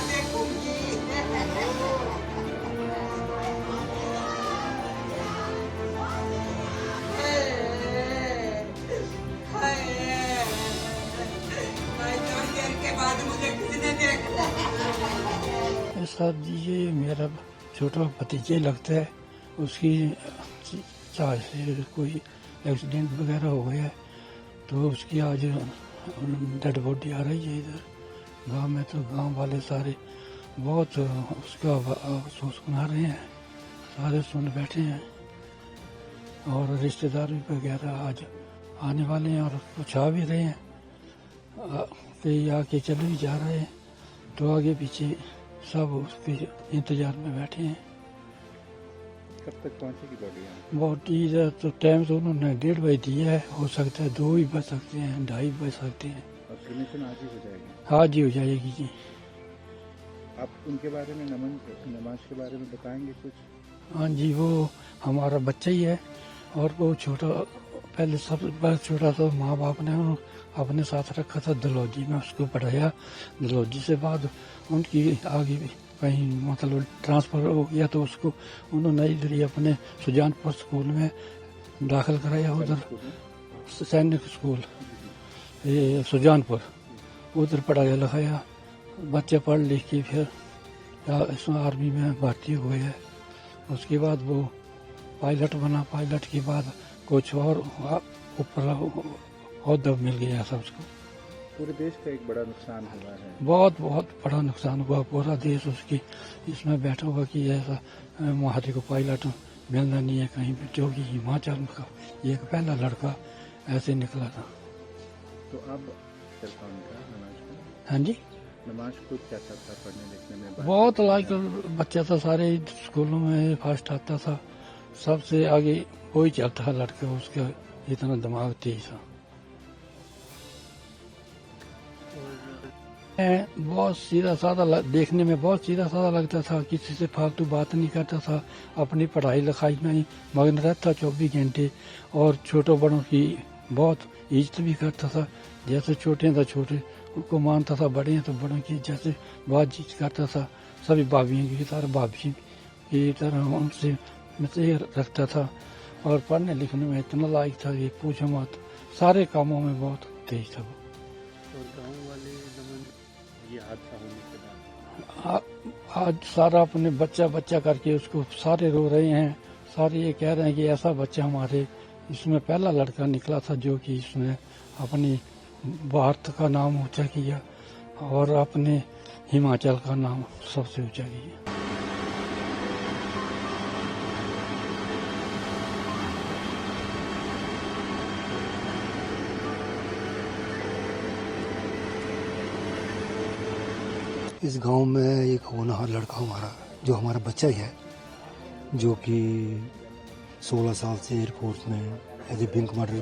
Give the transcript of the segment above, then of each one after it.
देखूंगी। भाई थोड़ी देर के बाद मुझे किसने देखा। साहब जी ये मेरा छोटा भतीजे लगता है, उसकी चाह से कोई एक्सीडेंट वगैरह हो गया है, तो उसकी आज डेड बॉडी आ रही है इधर गांव में। तो गांव वाले सारे बहुत उसका अफसोस मना रहे हैं, सारे सुन बैठे हैं और रिश्तेदार वगैरह आज आने वाले हैं और कुछ आ भी रहे हैं, कई आके चले भी जा रहे हैं। तो आगे पीछे सब उसके इंतजार में बैठे हैं। कब तक पहुंचेगी बॉडी? बॉडी तो टाइम तो उन्होंने 1:30 बजे दिया है, हो सकता है 2 भी बज सकते हैं, 2:30 बज सकते हैं। और क्रिमेशन आज ही हो जाएगी? आज ही हो जाएगी जी। आप उनके बारे में नमाज के बारे में बताएंगे कुछ? हाँ जी, वो हमारा बच्चा ही है और वो छोटा पहले सब छोटा था, माँ बाप ने अपने साथ रखा था, दलौजी में उसको पढ़ाया। दलौजी से बाद उनकी आगे कहीं मतलब ट्रांसफ़र हो गया तो उसको उन्होंने इधर ही अपने सुजानपुर स्कूल में दाखिल कराया, उधर सैनिक स्कूल ये सुजानपुर, उधर पढ़ाया लिखाया। बच्चे पढ़ लिख के फिर इसमें आर्मी में भर्ती हुए है। उसके बाद वो पायलट बना, पायलट के बाद कुछ और ऊपर ओहदा मिल गया सब उसको। पूरे देश का एक बड़ा नुकसान हुआ है। बहुत बड़ा नुकसान हुआ, पूरा देश उसकी इसमें बैठा हुआ कि ऐसा हमारे को पायलट मिलना नहीं है कहीं भी, जो कि हिमाचल का एक पहला लड़का ऐसे निकला था। तो अब कौन था नमाज को? हाँ जी, नमाज को कैसा था पढ़ने लिखने में? बहुत लायक बच्चा था, सारे स्कूलों में फर्स्ट आता था, सबसे आगे वही चलता था लड़का, उसका इतना दिमाग तेज था। बहुत सीधा साधा देखने में बहुत सीधा साधा लगता था, किसी से फालतू बात नहीं करता था, अपनी पढ़ाई लिखाई में ही मगन रहता 24 घंटे और छोटों बड़ों की बहुत इज्जत भी करता था। जैसे छोटे हैं तो छोटे उनको मानता था, बड़े हैं तो बड़ों की जैसे बातचीत करता था, सभी भाभियों की तरह भाभी की तरह उनसे नसीहत रखता था। और पढ़ने लिखने में इतना लायक था कि पूछो मत, सारे कामों में बहुत तेज था वो। और गाँव वाले ये हादसा होने के बाद आज सारा अपने बच्चा बच्चा करके उसको सारे रो रहे हैं, सारे ये कह रहे हैं कि ऐसा बच्चा हमारे इसमें पहला लड़का निकला था जो कि इसने अपनी भारत का नाम ऊंचा किया और अपने हिमाचल का नाम सबसे ऊंचा किया। इस गांव में एक होनहार लड़का हमारा, जो हमारा बच्चा ही है, जो कि 16 साल से एयरफोर्स में as a wing commander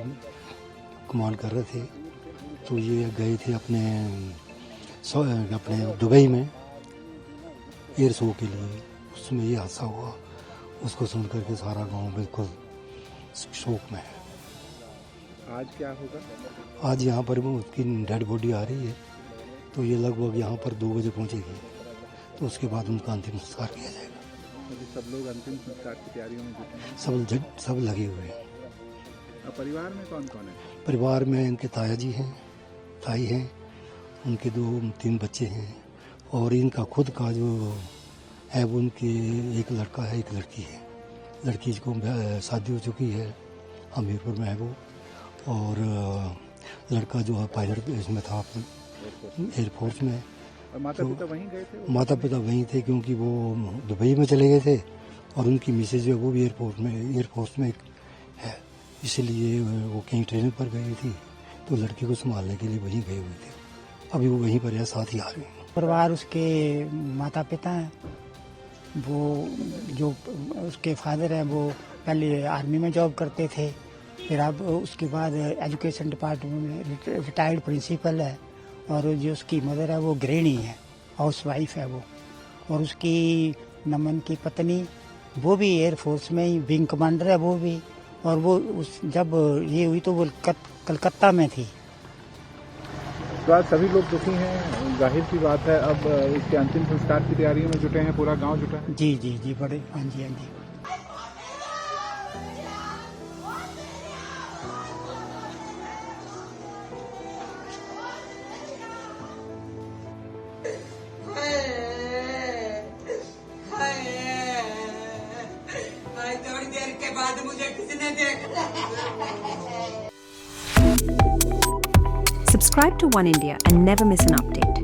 command कर रहे थे। तो ये गए थे अपने दुबई में एयर शो के लिए, उसमें ये हादसा हुआ। उसको सुन करके सारा गांव बिल्कुल शोक में है। आज क्या होगा? आज यहाँ पर वो उसकी डेड बॉडी आ रही है, तो ये लगभग यहाँ पर 2 बजे पहुँचेगी, तो उसके बाद उनका अंतिम संस्कार किया जाएगा। अभी सब लोग अंतिम संस्कार की तैयारियों में जुटे हैं? सब लगे हुए हैं। अब परिवार में कौन कौन है? परिवार में इनके ताया जी हैं, ताई हैं, उनके 2-3 बच्चे हैं और इनका खुद का जो है वो उनके एक लड़का है, एक लड़की है। लड़की को शादी हो चुकी है, हमीरपुर में है वो, और लड़का जो है पायलट इसमें था एयरफोर्स में। और माता पिता वहीं गए थे? माता पिता वहीं थे क्योंकि वो दुबई में चले गए थे और उनकी मिसेज जो है वो भी एयरफोर्स में है, इसलिए वो कहीं ट्रेनिंग पर गई थी, तो लड़की को संभालने के लिए वहीं गए हुए थे। अभी वो वहीं पर है, साथ ही आ रहे हैं। परिवार उसके माता पिता हैं, वो जो उसके फादर हैं वो पहले आर्मी में जॉब करते थे, फिर अब उसके बाद एजुकेशन डिपार्टमेंट में रिटायर्ड प्रिंसिपल है, और जो उसकी मदर है वो गृहिणी है, हाउस वाइफ है वो। और उसकी नमन की पत्नी वो भी एयरफोर्स में ही विंग कमांडर है वो भी, और वो जब ये हुई तो वो कलकत्ता में थी। बाद सभी लोग दुखी हैं, जाहिर सी बात है। अब इसके अंतिम संस्कार की तैयारियों में जुटे हैं, पूरा गांव जुटा है। जी जी जी बड़े, हाँ जी हाँ जी। हाय थोड़ी देर के बाद मुझे किसी ने देखा। Subscribe to One India and never miss an update.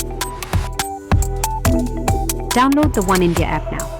Download the One India app now.